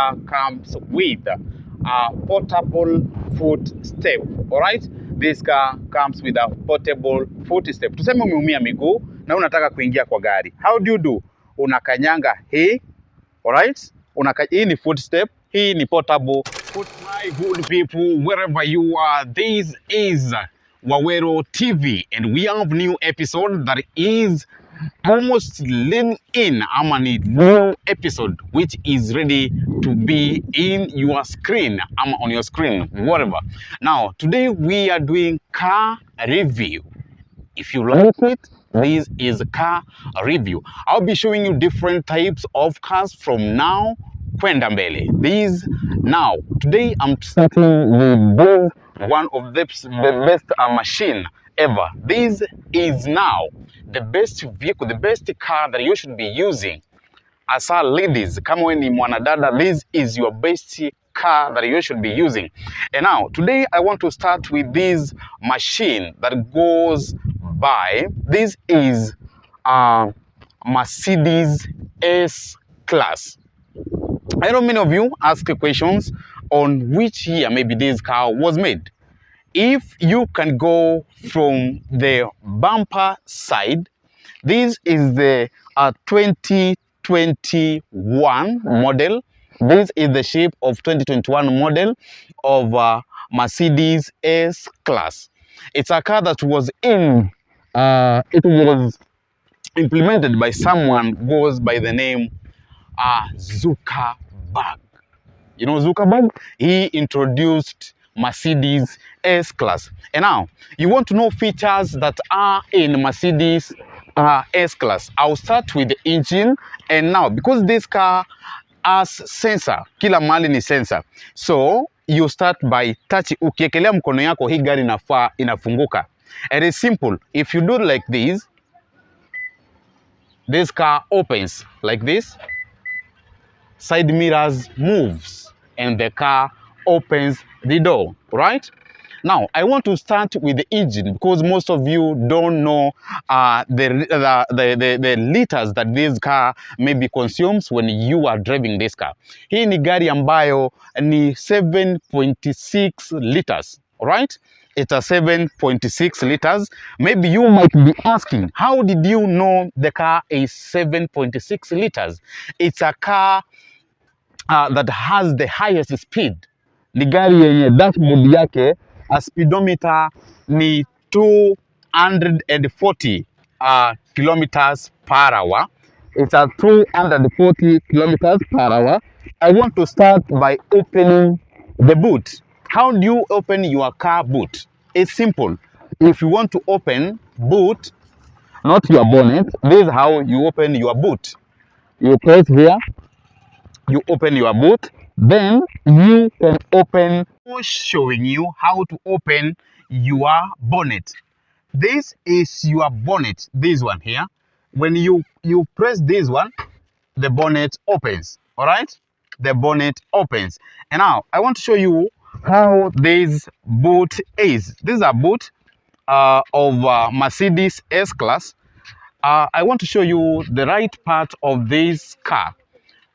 car comes with a portable footstep. All right, this car comes with a portable footstep. Tuseme umeumia miguu na unataka kuingia kwa gari, how do you do? Unakanyanga hii, all right, hii ni footstep, hii ni portable foot. My good people, wherever you are, this is Wawero TV, and we have new episode that is almost lean in. I'm a new episode which is ready to be in your screen. I'm on your screen, whatever. Now, today we are doing car review. If you like it, this is a car review. I'll be showing you different types of cars from now kwenda mbele. Now, today I'm starting with this, one of the best machine ever. This is now the best vehicle, the best car that you should be using. As our ladies, kama we ni mwanadada, this is your best car that you should be using. And now, today I want to start with this machine that goes by. This is a Mercedes S-Class. I know many of you ask questions on which year maybe this car was made. If you can go from the bumper side, this is the 2021 model. This is the shape of 2021 model of Mercedes S-Class. It's a car that was it was implemented by someone who goes by the name Zuckerberg. You know Zuckerberg? He introduced Mercedes S-Class. And now, you want to know features that are in Mercedes S-Class. I'll start with the engine. And now, because this car has sensor, kila mahali ni sensor. So, you start by touch. Ukiekelea mkono yako, hii gari inafunguka. And it's simple. If you do like this car opens like this. Side mirrors moves and the car opens the door, right? Now, I want to start with the engine because most of you don't know the liters that this car maybe consumes when you are driving this car. Hii ni gari ambayo ni 7.6 liters, right? It's a 7.6 liters. Maybe you might be asking, how did you know the car is 7.6 liters? It's a car that has the highest speed. Ni gari yenye dashboard yake a speedometer ni 240 kilometers per hour. It's a 240 kilometers per hour. I want to start by opening the boot. How do you open your car boot? It's simple. If you want to open boot, not your bonnet, this is how you open your boot. You press here. You open your boot, then you can open. Showing you how to open your bonnet. This is your bonnet, this one here. When you press this one, the bonnet opens, all right? The bonnet opens. And now, I want to show you how this boot is. This is a boot of Mercedes S-Class. I want to show you the right part of this car.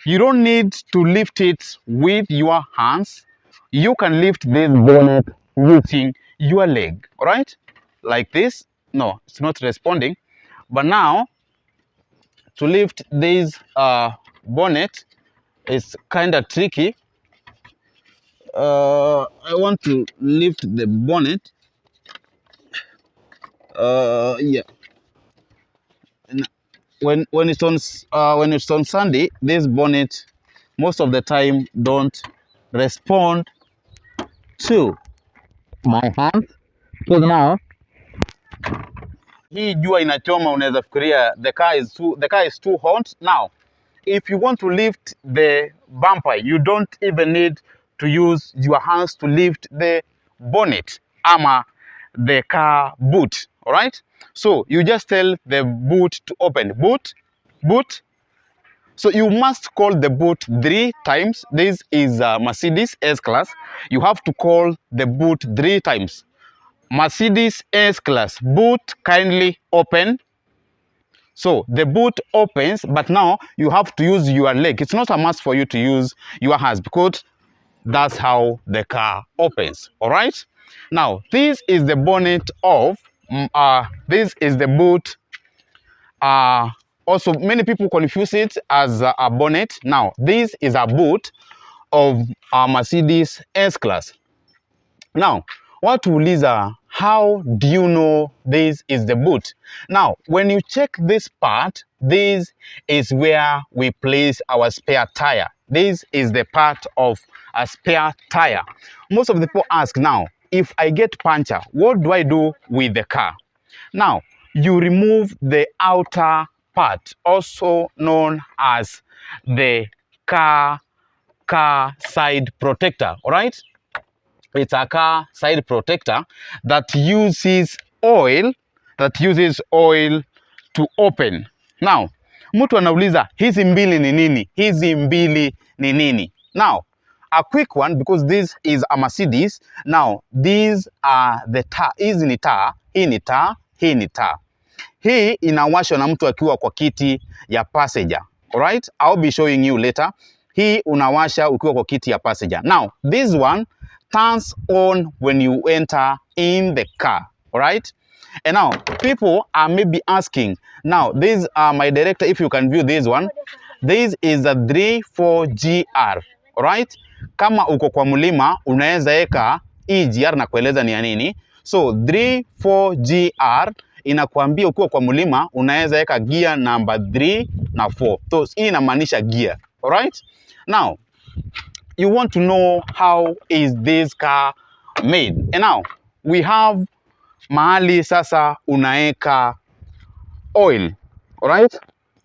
You don't need to lift it with your hands. You can lift this bonnet using your leg, all right? Like this. No, it's not responding. But now, to lift this bonnet is kind of tricky. I want to lift the bonnet. Yeah. When it's on Sunday, this bonnet most of the time don't respond to my hand. So now hii jua inachoma, unaweza fikiria the car is too hot. Now, if you want to lift the bumper, you don't even need to use your hands to lift the bonnet ama the car boot, all right? So you just tell the boot to open. Boot. So you must call the boot 3 times. This is a Mercedes S-Class. You have to call the boot 3 times. Mercedes S-Class, boot kindly open. So the boot opens, but now you have to use your leg. It's not a must for you to use your hands because that's how the car opens. All right. Now this is the bonnet of. This is the boot. Also, many people confuse it as a bonnet. Now this is a boot of a Mercedes S-Class. Now, what will Lisa, how do you know this is the boot? Now, when you check this part, this is where we place our spare tire. This is the part of a spare tire. Most of the people ask now, if I get puncture, what do I do with the car? Now, you remove the outer part, also known as the car side protector, all right? It's a car side protector that uses oil to open. Now, mtu anauliza hizi mbili ni nini? Hizi mbili ni nini? Now, a quick one because this is a Mercedes. Now, these are the taa. Hizi ni taa, hii ni taa, hii ni taa. Hii inawashwa na mtu akiwa kwa kiti ya passenger. Alright? I'll be showing you later. Hii unawasha ukiwa kwa kiti ya passenger. Now, this one turns on when you enter in the car. Alright? And now, people are maybe asking, now, this my director, if you can view this one, this is a 34GR. Alright? Kama uko kwa mlima, unaweza eka hii GR na kueleza ni ya nini. So, 34GR inakuambia ukiwa kwa mlima, unaweza eka gear number 3 na 4. So, hii inamaanisha gear. Alright? Now, you want to know how is this car made. And now, we have mahali sasa unaeka oil. Alright?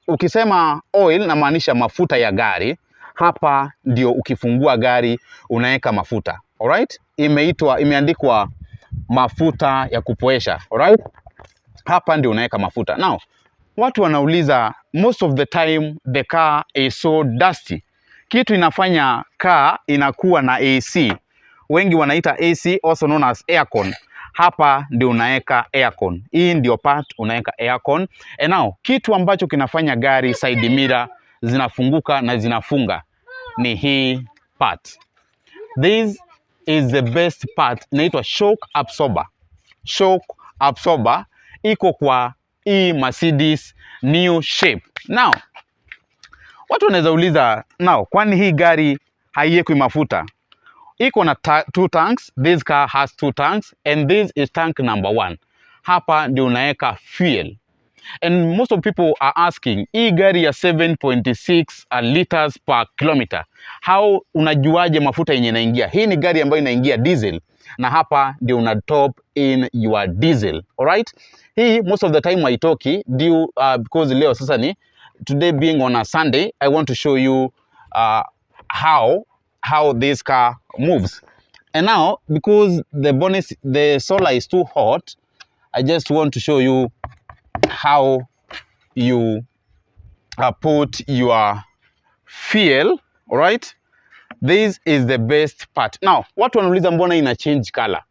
Ukisema oil namaanisha mafuta ya gari. Hapa ndio ukifungua gari unaeka mafuta. Alright? Imeandikwa mafuta ya kupoesha. Alright? Hapa ndio unaeka mafuta. Now, watu wanauliza, most of the time the car is so dusty. Kitu inafanya car inakuwa na AC. Wengi wanaita AC, also known as aircon. Hapa ndio unaeka aircon. Hii ndio part unaeka aircon. And now, kitu ambacho kinafanya gari side mirror zinafunguka na zinafunga ni hii part. This is the best part. Inaitwa shock absorber. Shock absorber iko kwa hii Mercedes new shape. Now, watu wanaweza uliza, now, kwani hii gari haiwekwi mafuta? Iko na 2 tanks. This car has 2 tanks and this is tank number 1. Hapa ndio unaweka fuel. And most of people are asking, hii gari ya 7.6 liters per kilometer, how unajuaje mafuta yenye inaingia? Hii ni gari ambayo inaingia diesel na hapa ndio una top in your diesel. Alright? Hii most of the time haitoki because leo sasa ni today being on a Sunday, I want to show you how this car moves. And now, because the solar is too hot, I just want to show you how you put your fuel. All right? This is the best part. Now, watu wanauliza mbona ina change color?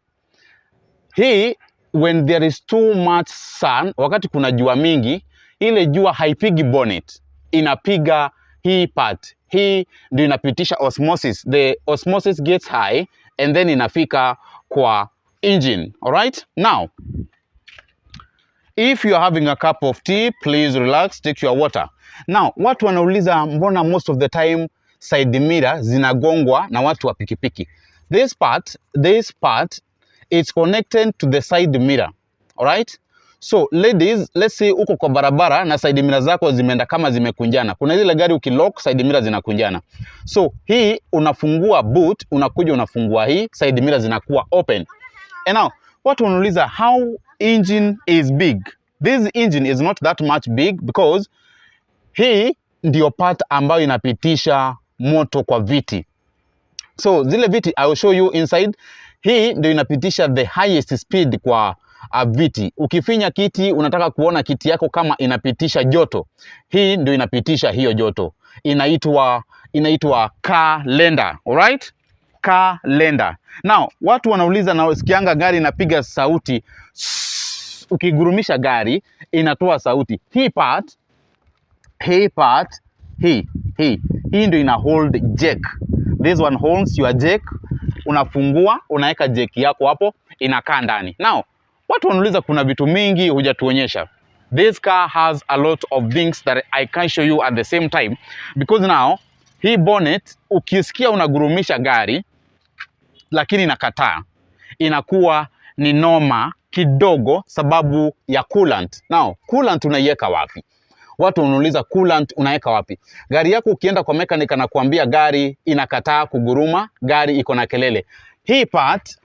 Hii, when there is too much sun, wakati kuna jua mingi, ile jua haipigi bonnet, inapiga hii part. Hii ndio inapitisha osmosis. The osmosis gets high and then inafika kwa engine. Alright? Now, if you are having a cup of tea, please relax, take your water. Now, watu wanauliza mbona most of the time side mirror zinagongwa na watu wa pikipiki. This part is connected to the side mirror. Alright? So, ladies, let's say uko kwa barabara na side mirror zako zimeenda kama zimekunjana. Kuna zile gari ukilock side mirror zinakunjana. So, hii unafungua boot, unakuja unafungua hii, side mirror zinakuwa open. And now, watu wanauliza how engine is big. This engine is not that much big because hii ndio part ambayo inapitisha moto kwa viti. So, zile viti, I will show you inside. Hii ndio inapitisha the highest speed kwa viti. Ukifinya kiti, unataka kuona kiti yako kama inapitisha joto. Hii ndio inapitisha hiyo joto. Inaitwa car lender. Alright? Car lender. Now, watu wanauliza na usikianga gari inapiga sauti. ukigurumisha gari inatoa sauti. Hii part hii ndio ina hold jack. This one holds your jack. Unafungua, unaweka jack yako hapo, inakaa ndani. Now, watu wanauliza kuna vitu mingi hujatuonyesha. This car has a lot of things that I can show you at the same time, because now hii bonnet ukisikia unagurumisha gari lakini inakataa, inakuwa ni noma kidogo sababu ya coolant. Now, coolant unaiweka wapi? Watu wanauliza coolant unaweka wapi? Gari yako ukienda kwa mechanic anakuambia gari inakataa kuguruma, gari iko na kelele. Hii part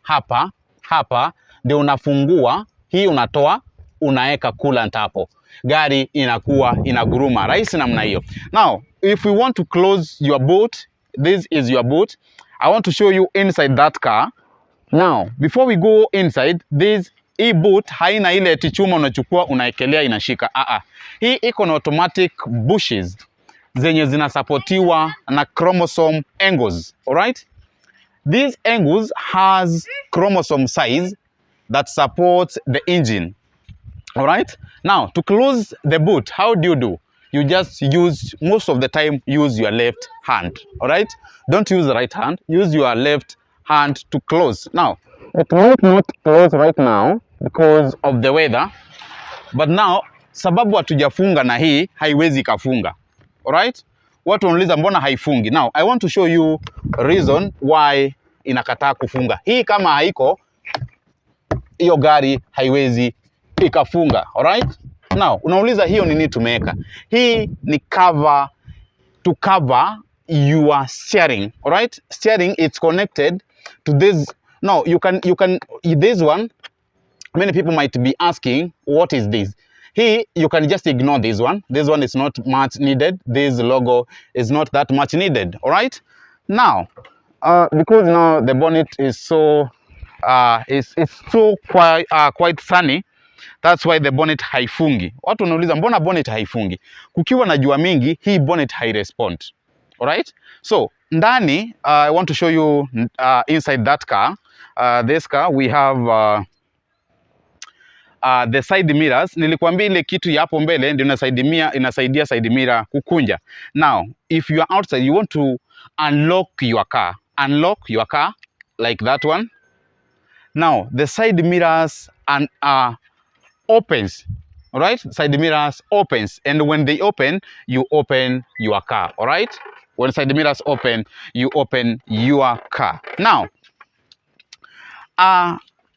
hapa ndio unafungua, hii unatoa, unaweka coolant hapo. Gari inakuwa inaguruma. Rahisi namna hiyo. Now, if we want to close your boot, this is your boot. I want to show you inside that car. Now, before we go inside, hii boot haina ile tichuma unachukua unaekelea inashika. Hii iko na automatic bushes zenye zinasapotiwa na chromosome angles. Alright? These angles has chromosome size that supports the engine. Alright? Now, to close the boot, how do? You just most of the time, use your left hand. Alright? Don't use the right hand. Use your left hand to close. Now, it might not close right now because of the weather. But now, sababu hatujafunga na hii, haiwezi kafunga. Alright? Watu wanauliza mbona haifungi. Now, I want to show you reason why inakataa kufunga. Hii kama haiko, hiyo gari haiwezi ikafunga. Alright? Now, unauliza hiyo nini tumeweka? Hii ni cover to cover your steering. Alright? Steering is connected to this. Now, you can this one, many people might be asking, what is this? Here, you can just ignore this one. This one is not much needed. This logo is not that much needed. All right? Now, because now the bonnet is so quite sunny, that's why the bonnet haifungi. Watu wanauliza mbona bonnet haifungi? Kukiwa na jua mingi, hii bonnet hairespond. All right? So, ndani, I want to show you inside that car. This car, we have the side mirrors. Nilikuambia ile kitu ya hapo mbele ndio inasaidia side mirror kukunja. Now, if you are outside, you want to unlock your car. Unlock your car like that one. Now, the side mirrors opens. All right? Side mirrors opens, and when they open, you open your car. All right? When side mirrors open, you open your car. Now,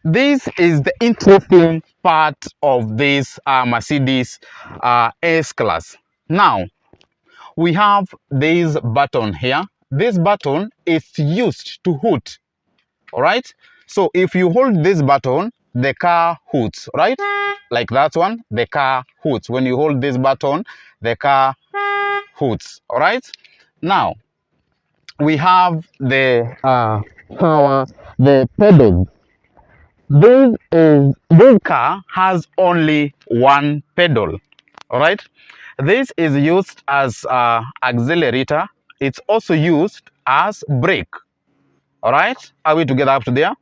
this is the interesting part of this Mercedes S-Class. Now, we have this button here. This button is used to hoot. All right? So, if you hold this button, the car hoots, right? Like that one, the car hoots. When you hold this button, the car hoots. All right? Now, we have the pedals. This car has only one pedal. All right? This is used as accelerator. It's also used as brake. All right? Are we together up to there?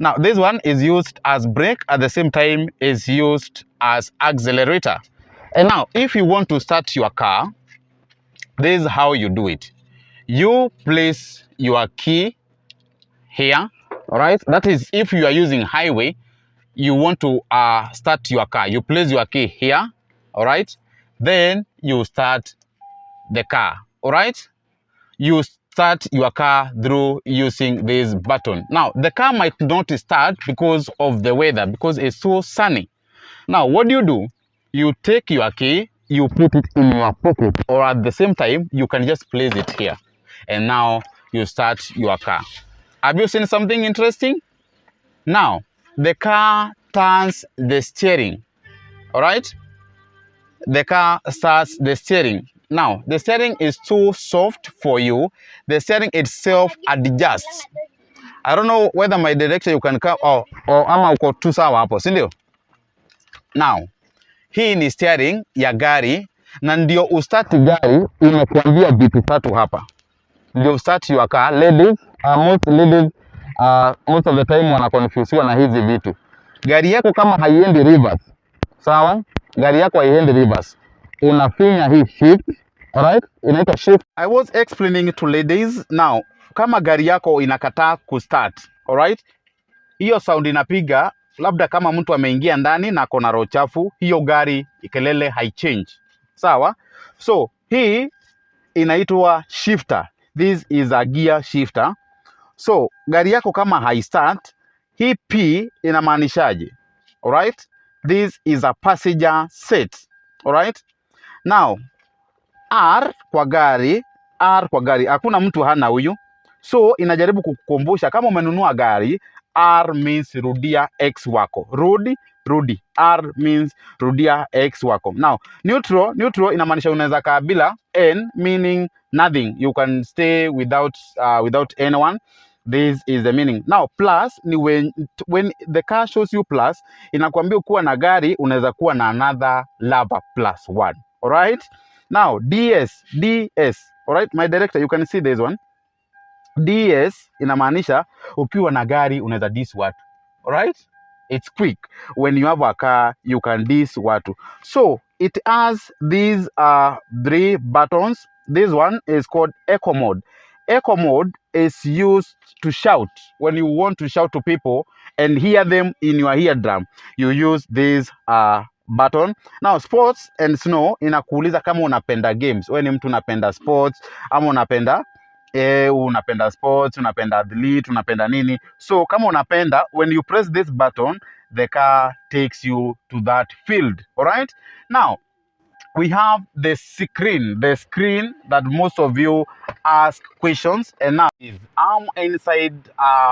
Now, this one is used as brake, at the same time is used as accelerator. And now, if you want to start your car, this is how you do it. You place your key here, all right? That is, if you are using highway, you want to start your car. You place your key here, all right? Then you start the car, all right? You start your car through using this button. Now, the car might not start because of the weather, because it's so sunny. Now, what do? You take your key, you put it in your pocket, or at the same time, you can just place it here. And now, you start your car. Have you seen something interesting? Now, the car turns the steering, all right? The car starts the steering. Now, the steering is too soft for you. The steering itself adjusts. I don't know whether my director you can come or ama uko tu sawa hapo, si ndio? Now, hii ni steering ya gari na ndio ustati gari inakuambia vitu tatu hapa. Ndio start your car. Ladies, most of the time wana confuse na hizi vitu. Gari yako kama haiendi reverse, sawa, gari yako haiendi reverse, unafinya hii shift, alright, inaitwa shift. I was explaining to ladies. Now kama gari yako inakataa kustart, alright, hiyo sound inapiga, labda kama mtu ameingia ndani na kona roho chafu, hiyo gari kelele haichange, sawa. So hii inaitwa shifter. This is a gear shifter. So gari yako kama haistart, hii P inamaanishaje? Alright, this is a passenger seat. Alright, now R kwa gari, hakuna mtu hana huyu, so inajaribu kukukumbusha kama umenunua gari, R means rudia X wako, rudi. R means rudia X wako. Now neutral inamaanisha unaweza kaa bila. N meaning nothing, you can stay without anyone. This is the meaning. Now plus ni when the car shows you plus, inakwambia kuwa na gari unaweza kuwa na another lover plus one. Alright, now DS, alright, my director, you can see this one. DS inamaanisha ukiwa na gari unaweza dis watu. Alright, it's quick. When you have a car, you can dis watu. So it has these 3 buttons. This one is called echo mode. Echo mode is used to shout. When you want to shout to people and hear them in your eardrum, you use this button. Now sports and snow inakuuliza kama unapenda games. Wewe ni mtu unapenda sports ama unapenda sports, unapenda athlete, unapenda nini. So kama unapenda, when you press this button, the car takes you to that field. Alright, now we have the screen that most of you ask questions. And now I'm inside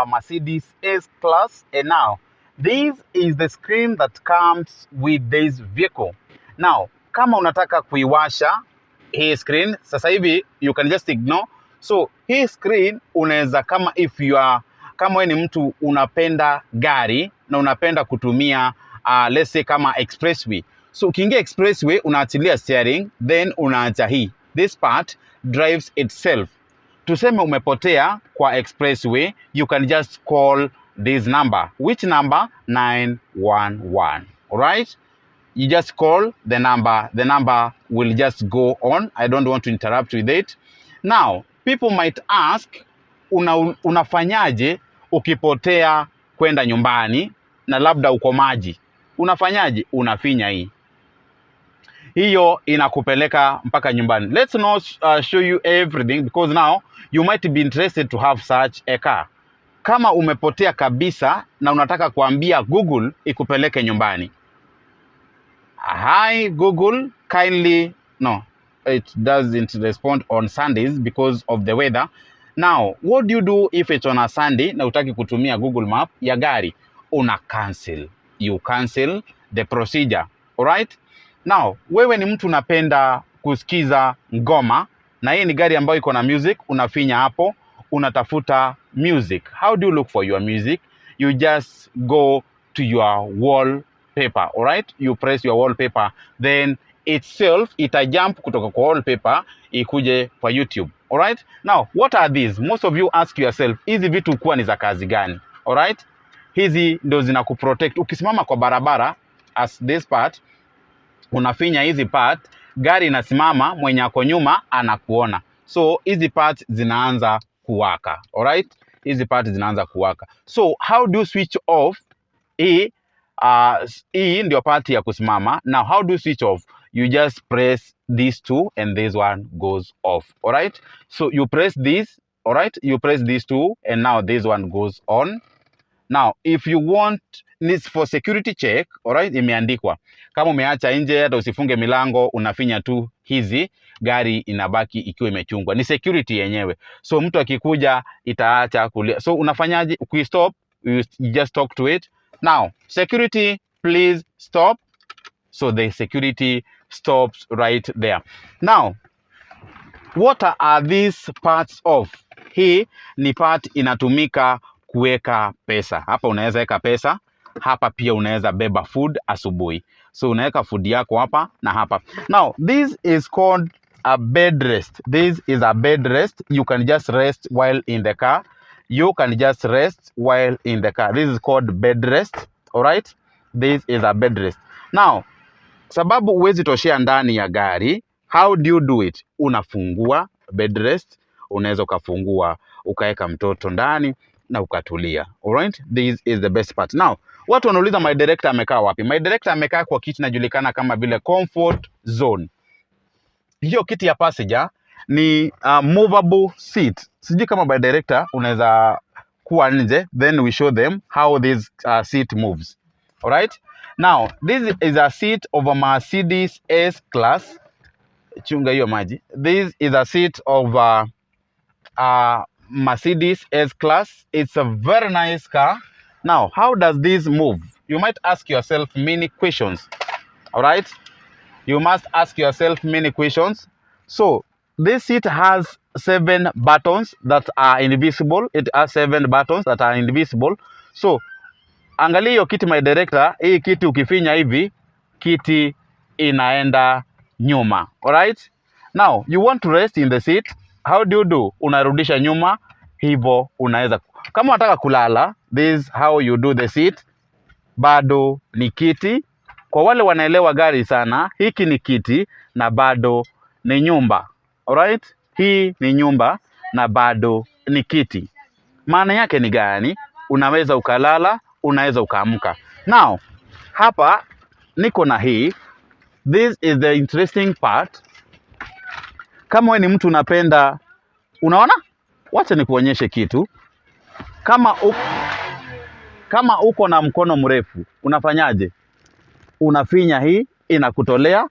Mercedes S-Class, and now this is the screen that comes with this vehicle. Now kama unataka kuiwasha hii screen sasa hivi, you can just ignore. So hii screen unaweza, kama wewe ni mtu unapenda gari na unapenda kutumia let's say kama expressway. So ukiingia expressway unaachilia steering, then unaacha hii. This part drives itself. Tuseme umepotea kwa expressway, you can just call this number. Which number? 911. Alright? You just call the number. The number will just go on. I don't want to interrupt with it. Now, people might ask, unafanyaje ukipotea kwenda nyumbani na labda uko maji? Unafanyaje? Unafinya hii. Hiyo inakupeleka mpaka nyumbani. Let's not show you everything because now you might be interested to have such a car. Kama umepotea kabisa na unataka kuambia Google ikupeleke nyumbani. Hi Google, kindly, no, it doesn't respond on Sundays because of the weather. Now, what do you do if it's on a Sunday na utaki kutumia Google Map ya gari? Una cancel. You cancel the procedure. Alright? Now, wewe ni mtu unapenda kusikiza ngoma na hii ni gari ambayo iko na music, unafinya hapo, unatafuta music. How do you look for your music? You just go to your wallpaper, alright? You press your wallpaper, then itself itajump kutoka kwa wallpaper ikuje kwa YouTube, alright? Now, what are these? Most of you ask yourself, hizi vitu kuwa ni za kazi gani? Alright? Hizi ndo zinakuprotect. Ukisimama kwa barabara, as this part, unafinya hizi part, gari inasimama, mwenye ako nyuma anakuona. So hizi part zinaanza kuwaka, alright? Hizi part zinaanza kuwaka. So how do you switch off? Hii ndio part ya kusimama. Now how do you switch off? You just press these two and this one goes off, alright? So you press this, alright? You press these two and now this one goes on. Now, if you want this for security check, alright, imeandikwa. Kama umeacha nje hata usifunge milango, unafinya tu hizi, gari inabaki ikiwa imechungwa. Ni security yenyewe. So mtu akikuja itaacha kulia. So unafanyaje? Ukistop, you just talk to it. Now, security, please stop. So the security stops right there. Now, what are these parts of? Hii ni part inatumika kuweka pesa. Hapa unaweza weka pesa, hapa pia unaweza beba food asubuhi. So unaweka food yako hapa na hapa. Now, this is called a bed rest. This is a bed rest. You can just rest while in the car. You can just rest while in the car. This is called bed rest. Alright? This is a bed rest. Now, sababu huwezi toshea ndani ya gari, how do you do it? Unafungua bedrest, unaweza ukafungua ukaweka mtoto ndani na ukatulia. Alright, this is the best part. Now watu wanauliza my director amekaa wapi? My director amekaa kwa kiti inajulikana kama vile comfort zone. Hiyo kiti ya passenger ni movable seat. Sijui kama by director unaweza kuwa nje, then we show them how this seat moves. Alright, now this is a seat of a Mercedes S class. Chunga hiyo maji. This is a seat of Mercedes S class. It's a very nice car. Now how does this move? You might ask yourself many questions. Alright, you must ask yourself many questions. So this seat has 7 buttons that are invisible. It has 7 buttons that are invisible. So angalia hiyo kiti my director, hii kiti ukifinya hivi, kiti inaenda nyuma. Alright, now you want to rest in the seat, how do you do? Unarudisha nyuma, hivyo unaweza. Kama unataka kulala, this is how you do the seat. Bado ni kiti. Kwa wale wanaelewa gari sana, hiki ni kiti na bado ni nyumba. Alright, hii ni nyumba na bado ni kiti. Maana yake ni gani? Unaweza ukalala, unaweza ukaamka. Now hapa niko na hii, this is the interesting part. Kama wewe ni mtu unapenda, unaona, wacha nikuonyeshe kitu. Kama uko na mkono mrefu, unafanyaje? Unafinya hii, inakutolea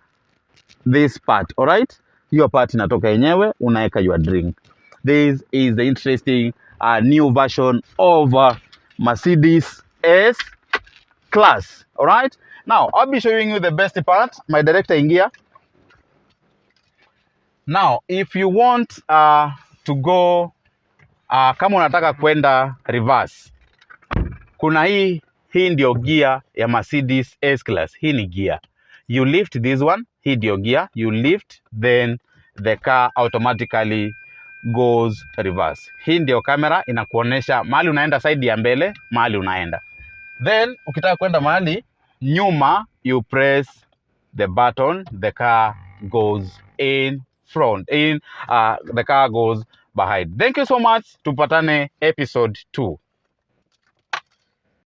this part. Alright, hiyo part inatoka yenyewe, unaweka your drink. This is the interesting new version of Mercedes S class. Alright, now I'll be showing you the best part. My director ingia. Now if you want to go kama unataka kwenda reverse, kuna hii ndio gear ya Mercedes S class. Hii ni gear, you lift this one, hii ndio gear, you lift, then the car automatically goes reverse. Hii ndio kamera inakuonesha mahali unaenda, side ya mbele, mahali unaenda. Then ukitaka kwenda mahali nyuma, you press the button, the car goes in front, the car goes behind. Thank you so much, tupatane episode 2.